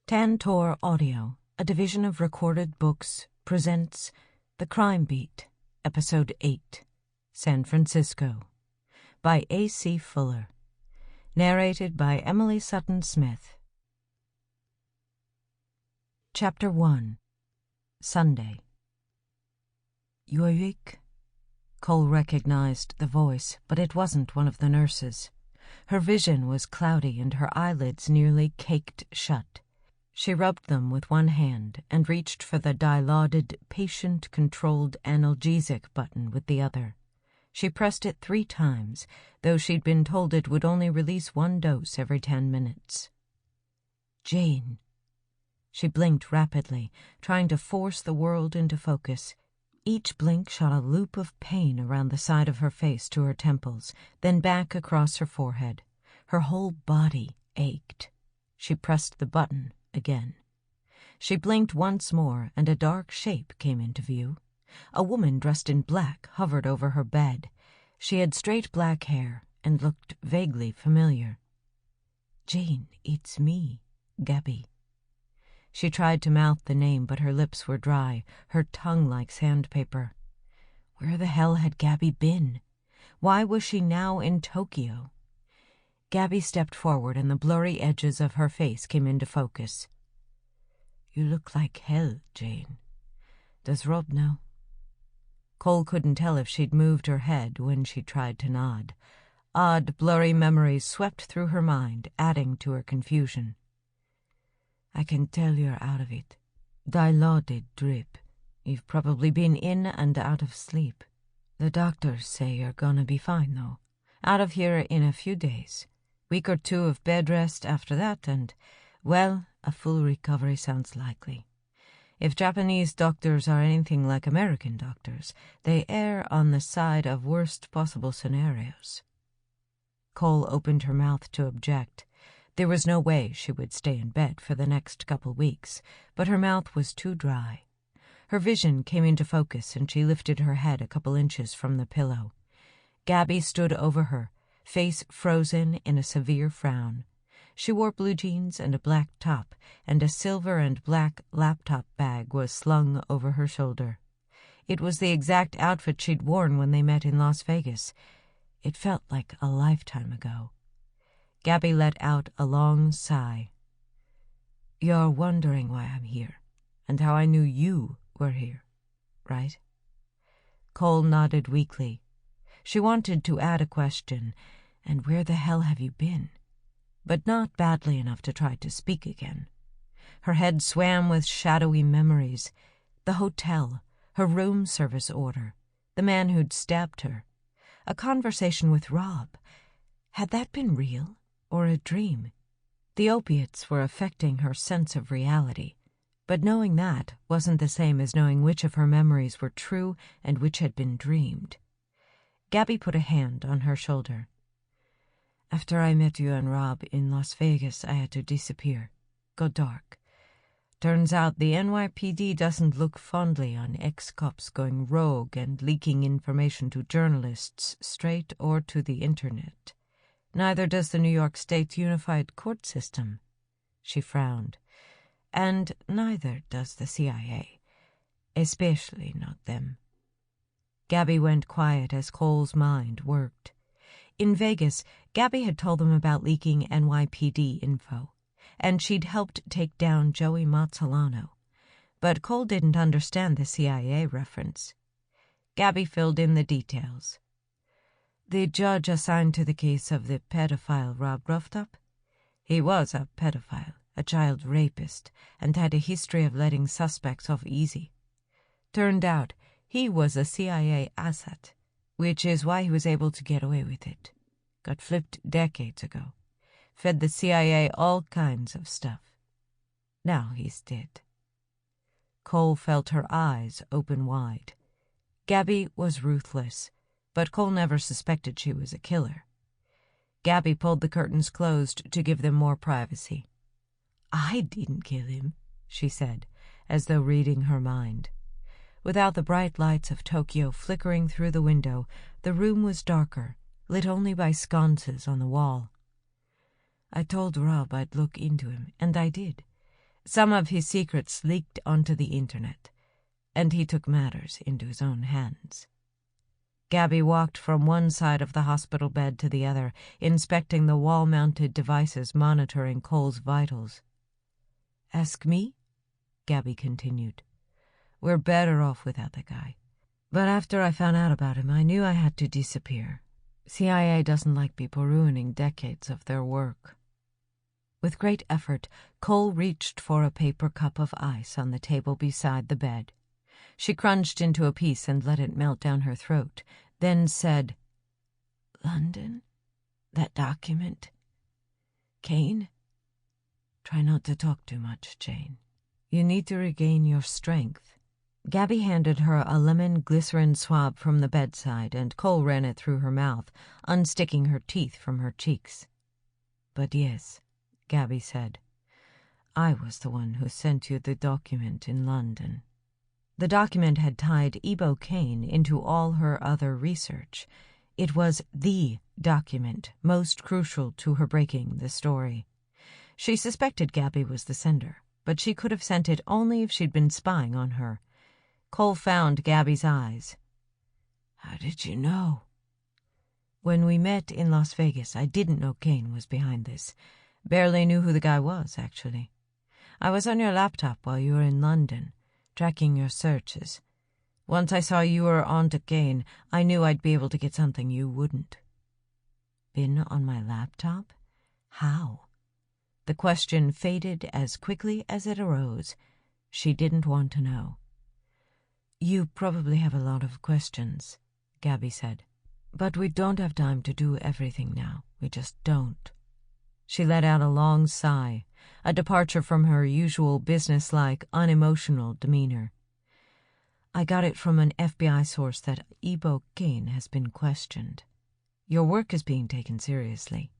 Tantor Audio, a division of Recorded Books, presents The Crime Beat, Episode 8, San Francisco, by A.C. Fuller. Narrated by Emily Sutton-Smith. Chapter 1. Sunday. "You awake?" Cole recognized the voice, but it wasn't one of the nurses. Her vision was cloudy and her eyelids nearly caked shut. She rubbed them with one hand and reached for the dilaudid, patient-controlled analgesic button with the other. She pressed it 3 times, though she'd been told it would only release 1 dose every 10 minutes. Jane. She blinked rapidly, trying to force the world into focus. Each blink shot a loop of pain around the side of her face to her temples, then back across her forehead. Her whole body ached. She pressed the button again. She blinked once more, and a dark shape came into view. A woman dressed in black hovered over her bed. She had straight black hair and looked vaguely familiar. "Jane, it's me, Gabby." She tried to mouth the name, but her lips were dry, her tongue like sandpaper. Where the hell had Gabby been? Why was she now in Tokyo? Gabby stepped forward and the blurry edges of her face came into focus. "You look like hell, Jane. Does Rob know?" Cole couldn't tell if she'd moved her head when she tried to nod. Odd, blurry memories swept through her mind, adding to her confusion. "I can tell you're out of it. Dilaudid drip. You've probably been in and out of sleep. The doctors say you're gonna be fine, though. Out of here in a few days. Week or 2 of bed rest after that, and, well, a full recovery sounds likely. If Japanese doctors are anything like American doctors, they err on the side of worst possible scenarios." Cole opened her mouth to object. There was no way she would stay in bed for the next couple weeks, but her mouth was too dry. Her vision came into focus and she lifted her head a couple inches from the pillow. Gabby stood over her, face frozen in a severe frown. She wore blue jeans and a black top, and a silver and black laptop bag was slung over her shoulder. It was the exact outfit she'd worn when they met in Las Vegas. It felt like a lifetime ago. Gabby let out a long sigh. "You're wondering why I'm here, and how I knew you were here, right?" Cole nodded weakly. She wanted to add a question, "And where the hell have you been?" but not badly enough to try to speak again. Her head swam with shadowy memories. The hotel, her room service order, the man who'd stabbed her. A conversation with Rob. Had that been real or a dream? The opiates were affecting her sense of reality, but knowing that wasn't the same as knowing which of her memories were true and which had been dreamed. Gabby put a hand on her shoulder. "After I met you and Rob in Las Vegas, I had to disappear. Go dark. Turns out the NYPD doesn't look fondly on ex-cops going rogue and leaking information to journalists straight or to the internet. Neither does the New York State Unified Court System." She frowned. "And neither does the CIA. Especially not them." Gabby went quiet as Cole's mind worked. In Vegas, Gabby had told them about leaking NYPD info, and she'd helped take down Joey Mazzolano. But Cole didn't understand the CIA reference. Gabby filled in the details. "The judge assigned to the case of the pedophile Rob Rooftop? He was a pedophile, a child rapist, and had a history of letting suspects off easy. Turned out he was a CIA asset, which is why he was able to get away with it. Got flipped decades ago. Fed the CIA all kinds of stuff. Now he's dead." Cole felt her eyes open wide. Gabby was ruthless, but Cole never suspected she was a killer. Gabby pulled the curtains closed to give them more privacy. "I didn't kill him," she said, as though reading her mind. Without the bright lights of Tokyo flickering through the window, the room was darker, lit only by sconces on the wall. "I told Rob I'd look into him, and I did. Some of his secrets leaked onto the internet, and he took matters into his own hands. Gabby walked from one side of the hospital bed to the other, inspecting the wall-mounted devices monitoring Cole's vitals. "Ask me?" Gabby continued. "We're better off without the guy. But after I found out about him, I knew I had to disappear. CIA doesn't like people ruining decades of their work." With great effort, Cole reached for a paper cup of ice on the table beside the bed. She crunched into a piece and let it melt down her throat, then said, "London? That document? Kane? Try not to talk too much, Jane. You need to regain your strength." Gabby handed her a lemon glycerin swab from the bedside, and Cole ran it through her mouth, unsticking her teeth from her cheeks. "But yes," Gabby said, "I was the one who sent you the document in London." The document had tied Ebo Kane into all her other research. It was the document most crucial to her breaking the story. She suspected Gabby was the sender, but she could have sent it only if she'd been spying on her. Cole found Gabby's eyes. "How did you know?" "When we met in Las Vegas, I didn't know Kane was behind this. Barely knew who the guy was, actually. I was on your laptop while you were in London, tracking your searches. Once I saw you were on to Kane, I knew I'd be able to get something you wouldn't." "Been on my laptop? How?" The question faded as quickly as it arose. She didn't want to know. "You probably have a lot of questions," Gabby said. "But we don't have time to do everything now. We just don't." She let out a long sigh, a departure from her usual businesslike, unemotional demeanor. "I got it from an FBI source that Ebo Kane has been questioned. Your work is being taken seriously.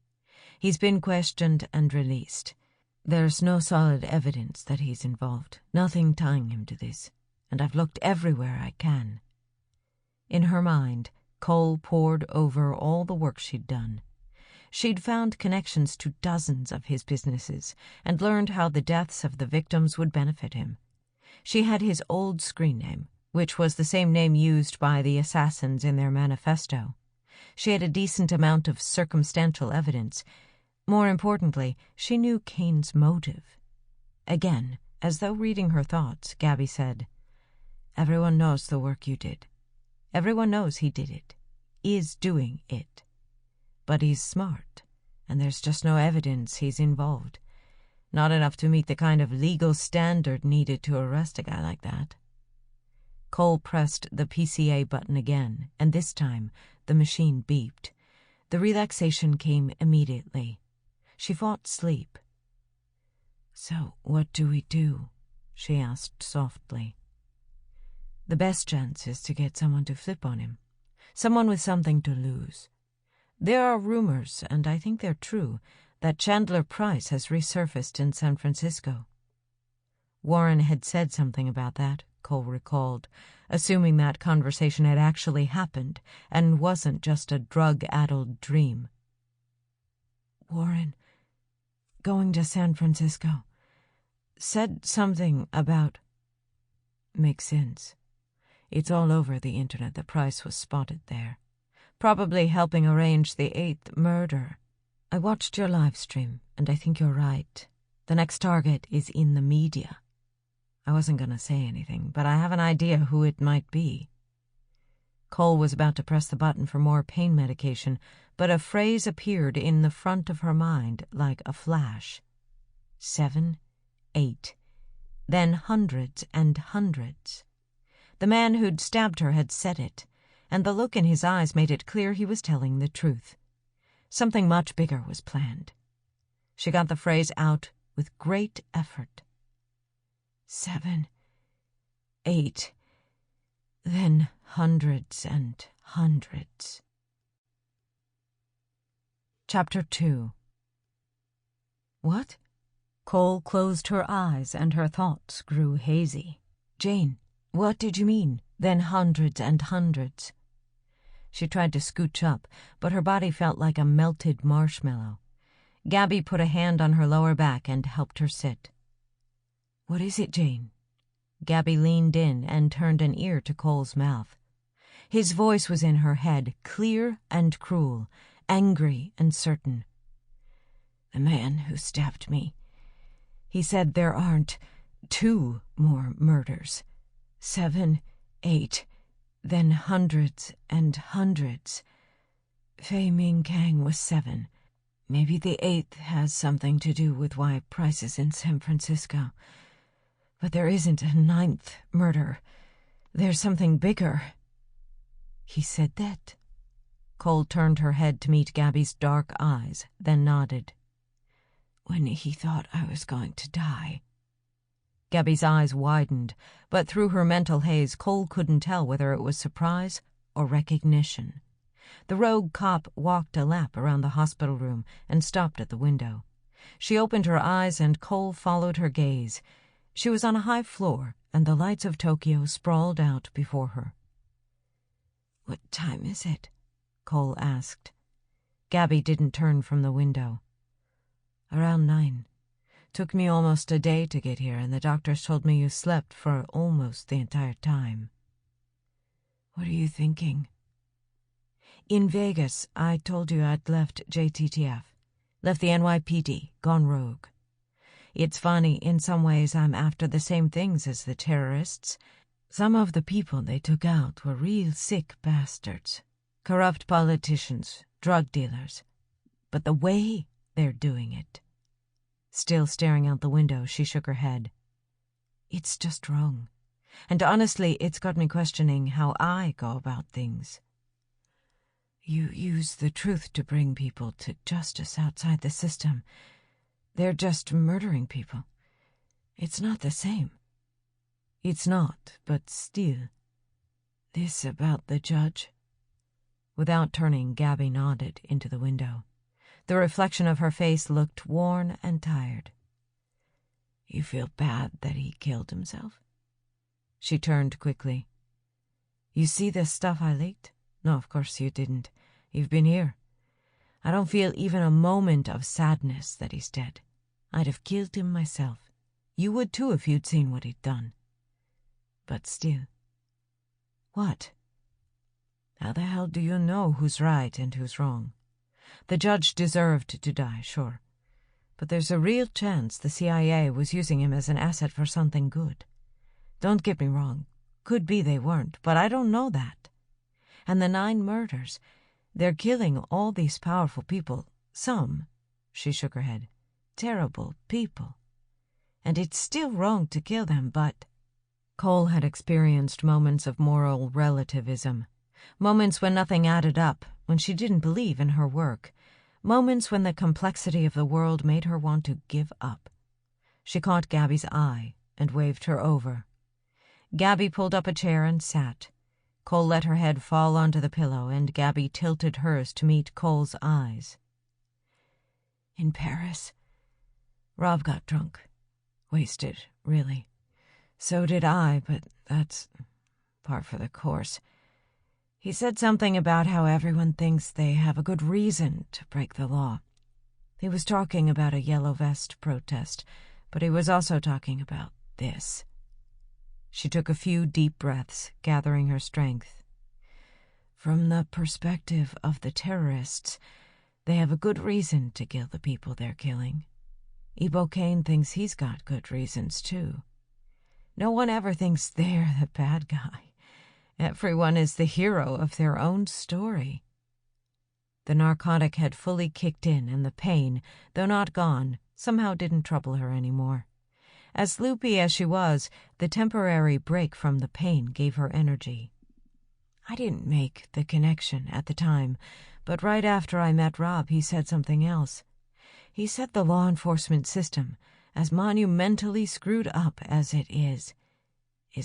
He's been questioned and released. There's no solid evidence that he's involved, nothing tying him to this, and I've looked everywhere I can." In her mind, Cole pored over all the work she'd done. She'd found connections to dozens of his businesses and learned how the deaths of the victims would benefit him. She had his old screen name, which was the same name used by the assassins in their manifesto. She had a decent amount of circumstantial evidence. More importantly, she knew Kane's motive. Again, as though reading her thoughts, Gabby said, "Everyone knows the work you did. Everyone knows he did it, is doing it. But he's smart, and there's just no evidence he's involved. Not enough to meet the kind of legal standard needed to arrest a guy like that." Cole pressed the PCA button again, and this time the machine beeped. The relaxation came immediately. She fought sleep. "So what do we do?" she asked softly. "The best chance is to get someone to flip on him. Someone with something to lose. There are rumors, and I think they're true, that Chandler Price has resurfaced in San Francisco." Warren had said something about that, Cole recalled, assuming that conversation had actually happened and wasn't just a drug-addled dream. "Warren, going to San Francisco, said something about—" "Makes sense. It's all over the internet that Price was spotted there. Probably helping arrange the 8th murder. I watched your live stream, and I think you're right. The next target is in the media. I wasn't going to say anything, but I have an idea who it might be." Cole was about to press the button for more pain medication, but a phrase appeared in the front of her mind like a flash. 7, 8, then hundreds and hundreds. The man who'd stabbed her had said it, and the look in his eyes made it clear he was telling the truth. Something much bigger was planned. She got the phrase out with great effort. 7, 8, then hundreds and hundreds. Chapter 2. "What?" Cole closed her eyes and her thoughts grew hazy. "Jane, what did you mean, then hundreds and hundreds?" She tried to scooch up, but her body felt like a melted marshmallow. Gabby put a hand on her lower back and helped her sit. "What is it, Jane?" Gabby leaned in and turned an ear to Cole's mouth. His voice was in her head, clear and cruel, angry and certain. "The man who stabbed me. He said there aren't 2 more murders. 7, 8, then hundreds and hundreds. Fei Ming Kang was 7. Maybe the 8th has something to do with why prices in San Francisco. But there isn't a 9th murder. There's something bigger." "He said that?" Cole turned her head to meet Gabby's dark eyes, then nodded. "When he thought I was going to die." Gabby's eyes widened, but through her mental haze, Cole couldn't tell whether it was surprise or recognition. The rogue cop walked a lap around the hospital room and stopped at the window. She opened her eyes and Cole followed her gaze. She was on a high floor, and the lights of Tokyo sprawled out before her. "What time is it?" Cole asked. Gabby didn't turn from the window. "Around 9. Took me almost a day to get here, and the doctors told me you slept for almost the entire time." "What are you thinking?" "In Vegas, I told you I'd left JTTF, left the NYPD, gone rogue. It's funny, in some ways I'm after the same things as the terrorists. Some of the people they took out were real sick bastards, corrupt politicians, drug dealers. But the way they're doing it..." Still staring out the window, she shook her head. "It's just wrong. And honestly, it's got me questioning how I go about things." "You use the truth to bring people to justice outside the system. They're just murdering people. It's not the same." "It's not, but still." "This about the judge?" Without turning, Gabby nodded into the window. The reflection of her face looked worn and tired. "You feel bad that he killed himself?" She turned quickly. "You see the stuff I leaked? No, of course you didn't. You've been here. I don't feel even a moment of sadness that he's dead. I'd have killed him myself. You would too if you'd seen what he'd done. But still." "What?" "How the hell do you know who's right and who's wrong? The judge deserved to die, sure. But there's a real chance the CIA was using him as an asset for something good. Don't get me wrong. Could be they weren't, but I don't know that. And the 9 murders, they're killing all these powerful people. Some," she shook her head, "terrible people. And it's still wrong to kill them, but..." Cole had experienced moments of moral relativism. Moments when nothing added up, when she didn't believe in her work. Moments when the complexity of the world made her want to give up. She caught Gabby's eye and waved her over. Gabby pulled up a chair and sat. Cole let her head fall onto the pillow, and Gabby tilted hers to meet Cole's eyes. "In Paris, Rob got drunk. Wasted, really. So did I, but that's par for the course. He said something about how everyone thinks they have a good reason to break the law. He was talking about a yellow vest protest, but he was also talking about this." She took a few deep breaths, gathering her strength. "From the perspective of the terrorists, they have a good reason to kill the people they're killing. Ibo Kane thinks he's got good reasons, too. No one ever thinks they're the bad guy. Everyone is the hero of their own story." The narcotic had fully kicked in, and the pain, though not gone, somehow didn't trouble her anymore. As loopy as she was, the temporary break from the pain gave her energy. "I didn't make the connection at the time, but right after I met Rob, he said something else. He said the law enforcement system, as monumentally screwed up as it is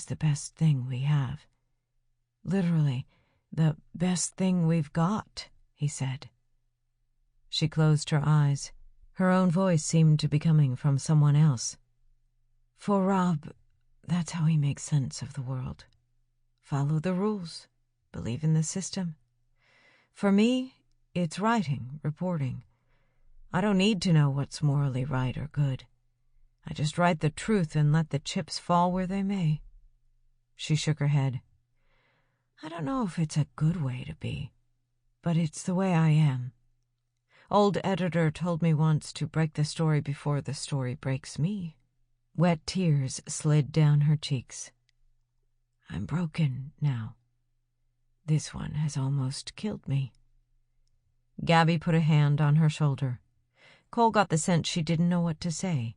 the best thing we have. Literally, the best thing we've got," he said. She closed her eyes. Her own voice seemed to be coming from someone else. "For Rob, that's how he makes sense of the world. Follow the rules. Believe in the system. For me, it's writing, reporting. I don't need to know what's morally right or good. I just write the truth and let the chips fall where they may." She shook her head. "I don't know if it's a good way to be, but it's the way I am. Old editor told me once to break the story before the story breaks me." Wet tears slid down her cheeks. "I'm broken now. This one has almost killed me." Gabby put a hand on her shoulder. Cole got the sense she didn't know what to say.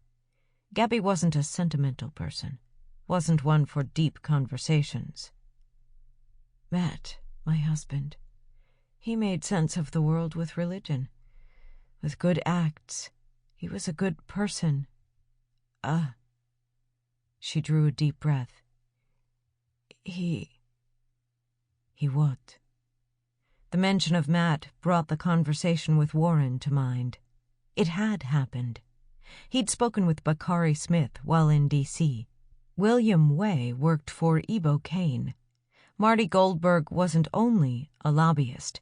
Gabby wasn't a sentimental person, wasn't one for deep conversations. "Matt, my husband, he made sense of the world with religion, with good acts. He was a good person. She drew a deep breath. He what?" The mention of Matt brought the conversation with Warren to mind. It had happened. He'd spoken with Bakari Smith while in D.C. William Way worked for Ebo Kane. Marty Goldberg wasn't only a lobbyist.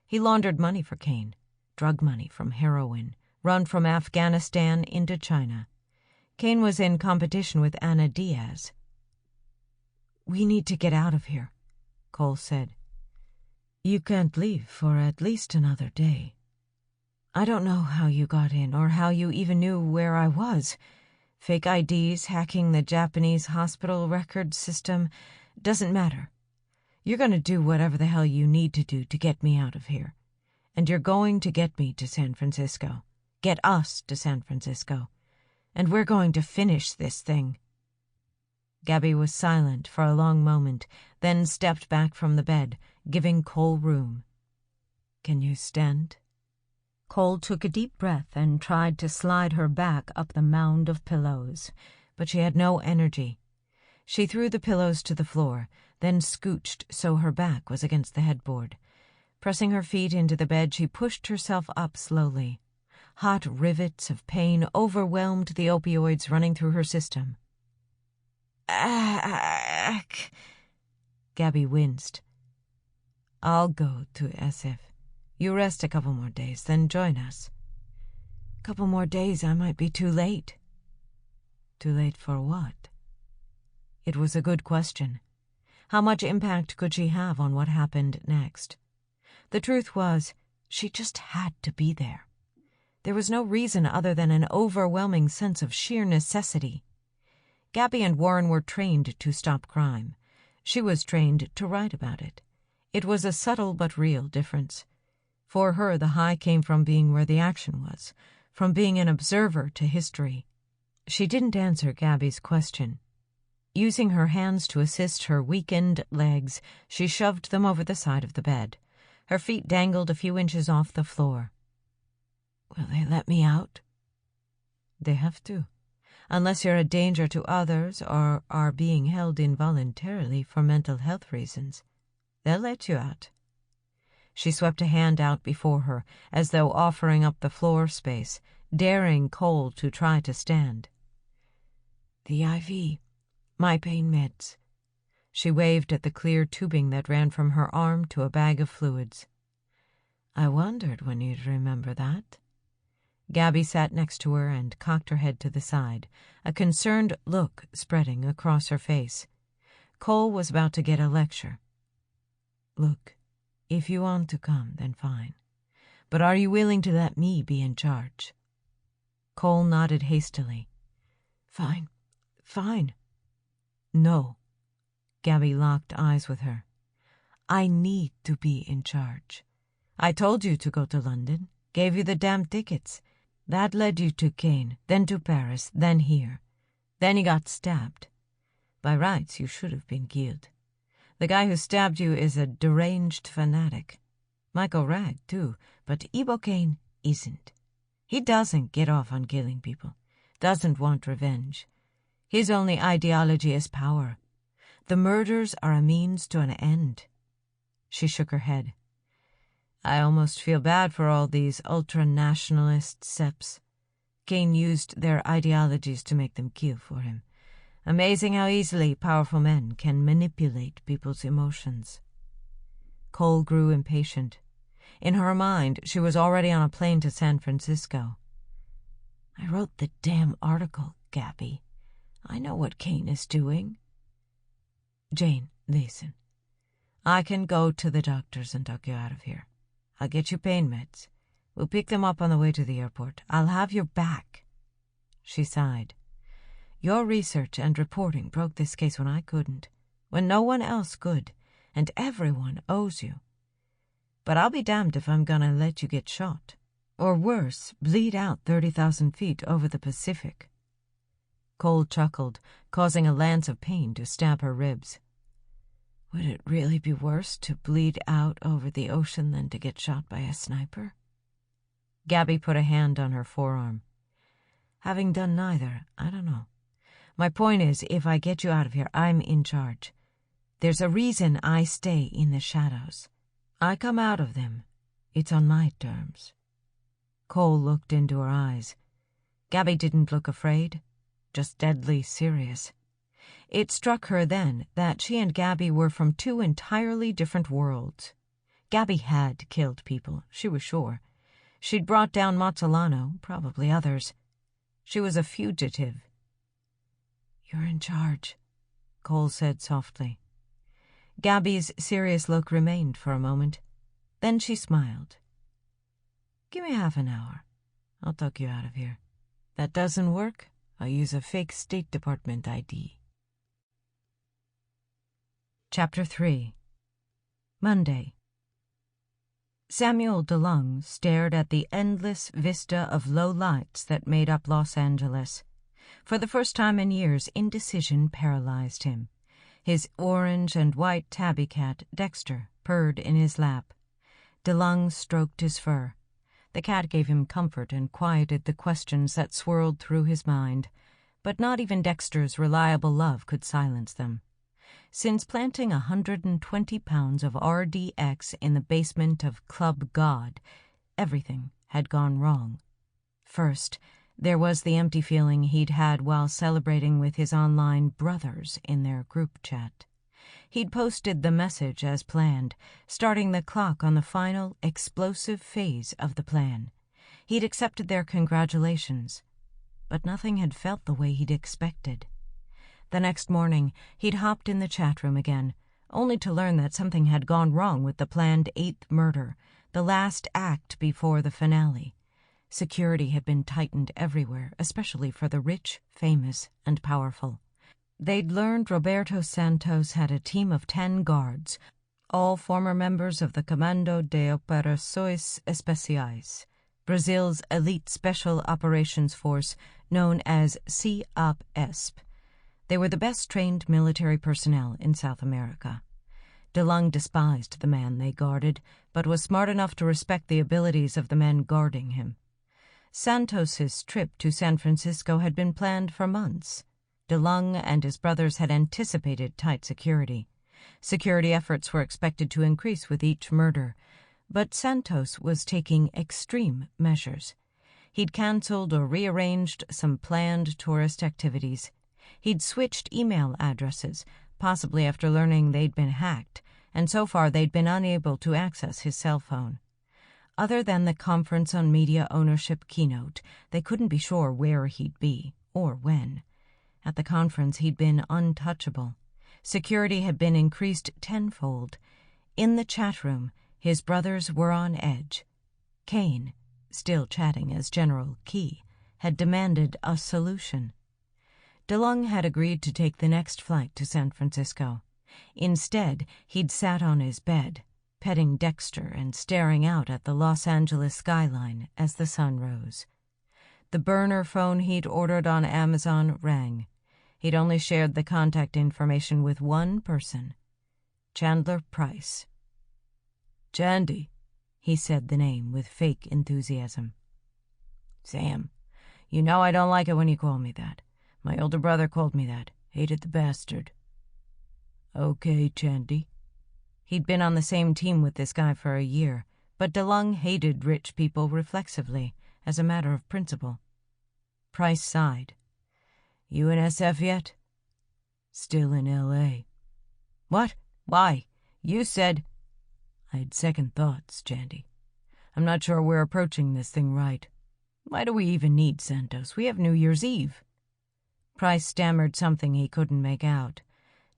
He laundered money for Kane, drug money from heroin, run from Afghanistan into China. Kane was in competition with Anna Diaz. "We need to get out of here," Cole said. "You can't leave for at least another day. I don't know how you got in or how you even knew where I was. Fake IDs, hacking the Japanese hospital record system, doesn't matter. You're going to do whatever the hell you need to do to get me out of here. And you're going to get me to San Francisco. Get us to San Francisco. And we're going to finish this thing." Gabby was silent for a long moment, then stepped back from the bed, giving Cole room. "Can you stand?" Cole took a deep breath and tried to slide her back up the mound of pillows, but she had no energy. She threw the pillows to the floor, then scooched so her back was against the headboard. Pressing her feet into the bed, she pushed herself up slowly. Hot rivets of pain overwhelmed the opioids running through her system. "Ack!" Gabby winced. "I'll go to SF. You rest a couple more days, then join us." "Couple more days, I might be too late." "Too late for what?" It was a good question. How much impact could she have on what happened next? The truth was, she just had to be there. There was no reason other than an overwhelming sense of sheer necessity. Gabby and Warren were trained to stop crime. She was trained to write about it. It was a subtle but real difference. For her, the high came from being where the action was, from being an observer to history. She didn't answer Gabby's question. Using her hands to assist her weakened legs, she shoved them over the side of the bed. Her feet dangled a few inches off the floor. "Will they let me out?" "They have to, unless you're a danger to others or are being held involuntarily for mental health reasons. They'll let you out." She swept a hand out before her, as though offering up the floor space, daring Cole to try to stand. "The IV, my pain meds." She waved at the clear tubing that ran from her arm to a bag of fluids. "I wondered when you'd remember that." Gabby sat next to her and cocked her head to the side, a concerned look spreading across her face. Cole was about to get a lecture. "Look, if you want to come, then fine. But are you willing to let me be in charge?" Cole nodded hastily. Fine. "No." Gabby locked eyes with her. "I need to be in charge. I told you to go to London, gave you the damn tickets. That led you to Kane, then to Paris, then here. Then you got stabbed. By rights, you should have been killed. The guy who stabbed you is a deranged fanatic. Michael Ragg, too, but Ebo Kane isn't. He doesn't get off on killing people, doesn't want revenge. His only ideology is power. The murders are a means to an end." She shook her head. "I almost feel bad for all these ultra-nationalist seps. Kane used their ideologies to make them kill for him. Amazing how easily powerful men can manipulate people's emotions." Cole grew impatient. In her mind, she was already on a plane to San Francisco. "I wrote the damn article. Gabby. I know what Kane is doing." "Jane, listen. I can go to the doctors and talk you out of here. I'll get you pain meds. We'll pick them up on the way to the airport. I'll have your back." She sighed. "Your research and reporting broke this case when I couldn't, when no one else could, and everyone owes you. But I'll be damned if I'm gonna let you get shot. Or worse, bleed out 30,000 feet over the Pacific." Cole chuckled, causing a lance of pain to stab her ribs. "Would it really be worse to bleed out over the ocean than to get shot by a sniper?" Gabby put a hand on her forearm. "Having done neither, I don't know. My point is, if I get you out of here, I'm in charge. There's a reason I stay in the shadows. I come out of them. It's on my terms." Cole looked into her eyes. Gabby didn't look afraid, just deadly serious. It struck her then that she and Gabby were from two entirely different worlds. Gabby had killed people, she was sure. She'd brought down Mazzolano, probably others. She was a fugitive. "You're in charge," Cole said softly. Gabby's serious look remained for a moment. Then she smiled. "Give me half an hour. I'll talk you out of here. That doesn't work, I'll use a fake State Department ID." Chapter 3. Monday. Samuel DeLong stared at the endless vista of low lights that made up Los Angeles. For the first time in years, indecision paralyzed him. His orange and white tabby cat, Dexter, purred in his lap. DeLong stroked his fur. The cat gave him comfort and quieted the questions that swirled through his mind, but not even Dexter's reliable love could silence them. Since planting 120 pounds of RDX in the basement of Club God, everything had gone wrong. First, there was the empty feeling he'd had while celebrating with his online brothers in their group chat. He'd posted the message as planned, starting the clock on the final, explosive phase of the plan. He'd accepted their congratulations, but nothing had felt the way he'd expected. The next morning, he'd hopped in the chat room again, only to learn that something had gone wrong with the planned 8th murder, the last act before the finale. Security had been tightened everywhere, especially for the rich, famous, and powerful. They'd learned Roberto Santos had a team of 10 guards, all former members of the Comando de Operações Especiais, Brazil's elite special operations force known as COPESP. They were the best-trained military personnel in South America. DeLong despised the man they guarded, but was smart enough to respect the abilities of the men guarding him. Santos's trip to San Francisco had been planned for months. DeLong and his brothers had anticipated tight security. Security efforts were expected to increase with each murder, but Santos was taking extreme measures. He'd canceled or rearranged some planned tourist activities. He'd switched email addresses, possibly after learning they'd been hacked, and so far they'd been unable to access his cell phone. Other than the Conference on Media Ownership keynote, they couldn't be sure where he'd be, or when. At the conference, he'd been untouchable. Security had been increased tenfold. In the chat room, his brothers were on edge. Kane, still chatting as General Key, had demanded a solution. DeLong had agreed to take the next flight to San Francisco. Instead, he'd sat on his bed, petting Dexter and staring out at the Los Angeles skyline as the sun rose. The burner phone he'd ordered on Amazon rang. He'd only shared the contact information with one person, Chandler Price. "Chandy," he said the name with fake enthusiasm. "Sam, you know I don't like it when you call me that. My older brother called me that. Hated the bastard." "Okay, Chandy." He'd been on the same team with this guy for a year, but DeLong hated rich people reflexively, as a matter of principle. Price sighed. "You in SF yet?" "Still in L.A." "What? Why? You said—" "I had second thoughts, Chandy. I'm not sure we're approaching this thing right. Why do we even need Santos? We have New Year's Eve." Price stammered something he couldn't make out.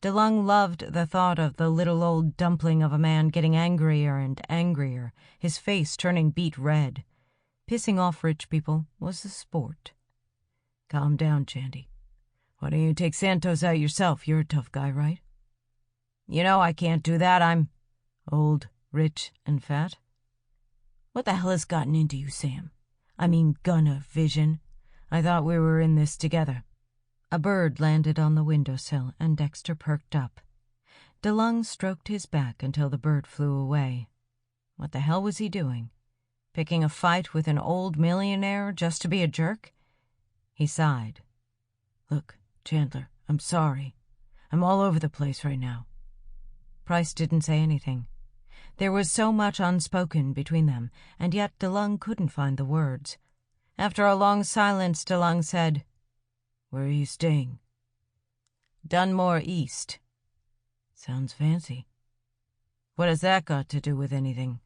DeLong loved the thought of the little old dumpling of a man getting angrier and angrier, his face turning beet red. Pissing off rich people was the sport. Calm down, Chandy. Why don't you take Santos out yourself? You're a tough guy, right? You know I can't do that. I'm old, rich, and fat. What the hell has gotten into you, Sam? I mean, gunner vision. I thought we were in this together. A bird landed on the windowsill, and Dexter perked up. DeLong stroked his back until the bird flew away. What the hell was he doing? Picking a fight with an old millionaire just to be a jerk? He sighed. Look, Chandler, I'm sorry. I'm all over the place right now. Price didn't say anything. There was so much unspoken between them, and yet DeLong couldn't find the words. After a long silence, DeLong said, Where are you staying? Dunmore East. Sounds fancy. What has that got to do with anything?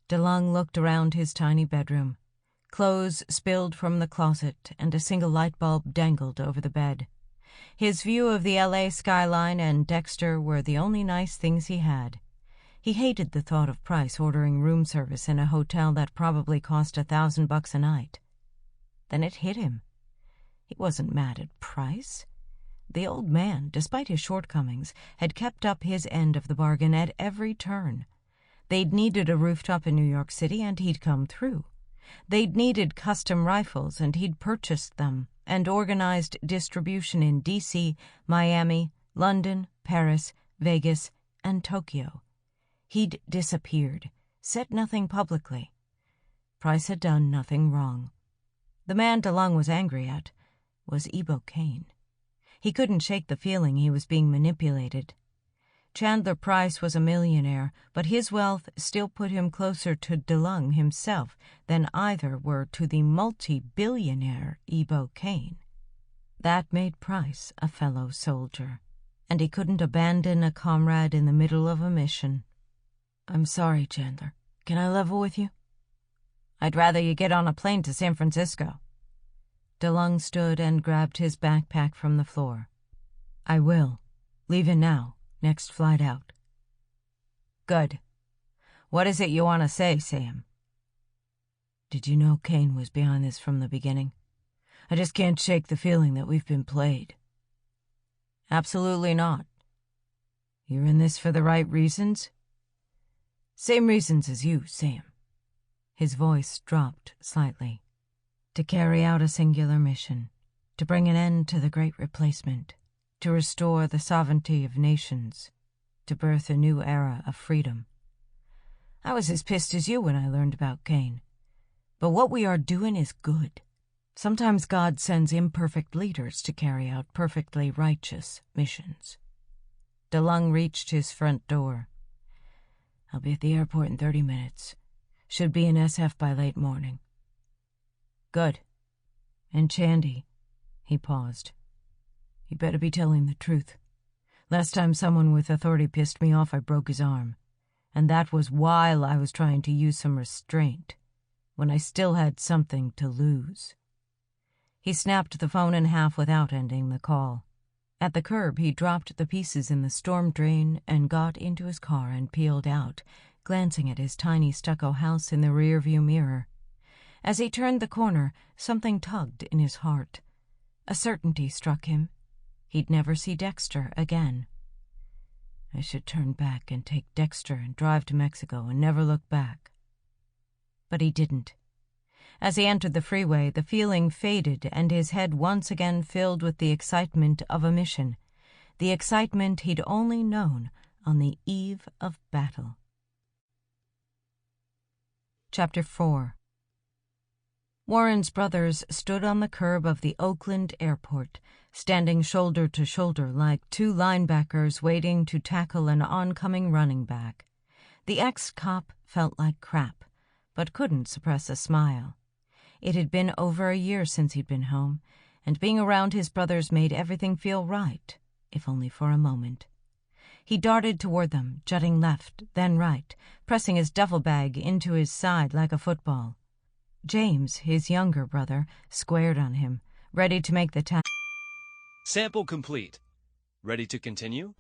DeLong looked around his tiny bedroom. Clothes spilled from the closet, and a single light bulb dangled over the bed. His view of the L.A. skyline and Dexter were the only nice things he had. He hated the thought of Price ordering room service in a hotel that probably cost $1,000 a night. Then it hit him. He wasn't mad at Price. The old man, despite his shortcomings, had kept up his end of the bargain at every turn. They'd needed a rooftop in New York City, and he'd come through. They'd needed custom rifles, and he'd purchased them and organized distribution in D.C., Miami, London, Paris, Vegas, and Tokyo. He'd disappeared, said nothing publicly. Price had done nothing wrong. The man DeLong was angry at was Ebo Kane. He couldn't shake the feeling he was being manipulated. Chandler Price was a millionaire, but his wealth still put him closer to DeLong himself than either were to the multi-billionaire Ebo Kane. That made Price a fellow soldier, and he couldn't abandon a comrade in the middle of a mission. I'm sorry, Chandler. Can I level with you? I'd rather you get on a plane to San Francisco. DeLong stood and grabbed his backpack from the floor. I will. Leaving now. Next flight out. Good. What is it you want to say, Sam? Did you know Kane was behind this from the beginning? I just can't shake the feeling that we've been played. Absolutely not. You're in this for the right reasons? Same reasons as you, Sam. His voice dropped slightly. To carry out a singular mission, to bring an end to the Great Replacement, to restore the sovereignty of nations, to birth a new era of freedom. I was as pissed as you when I learned about Kane. But what we are doing is good. Sometimes God sends imperfect leaders to carry out perfectly righteous missions. DeLong reached his front door. I'll be at the airport in 30 minutes. Should be in SF by late morning. Good. And Chandy, he paused. You better be telling the truth. Last time someone with authority pissed me off, I broke his arm. And that was while I was trying to use some restraint, when I still had something to lose. He snapped the phone in half without ending the call. At the curb, he dropped the pieces in the storm drain and got into his car and peeled out, glancing at his tiny stucco house in the rearview mirror. As he turned the corner, something tugged in his heart. A certainty struck him. He'd never see Dexter again. I should turn back and take Dexter and drive to Mexico and never look back. But he didn't. As he entered the freeway, the feeling faded and his head once again filled with the excitement of a mission, the excitement he'd only known on the eve of battle. Chapter 4. Warren's brothers stood on the curb of the Oakland airport, standing shoulder to shoulder like two linebackers waiting to tackle an oncoming running back. The ex-cop felt like crap, but couldn't suppress a smile. It had been over a year since he'd been home, and being around his brothers made everything feel right, if only for a moment. He darted toward them, jutting left, then right, pressing his duffel bag into his side like a football. James, his younger brother, squared on him, ready to make the tackle. Sample complete. Ready to continue?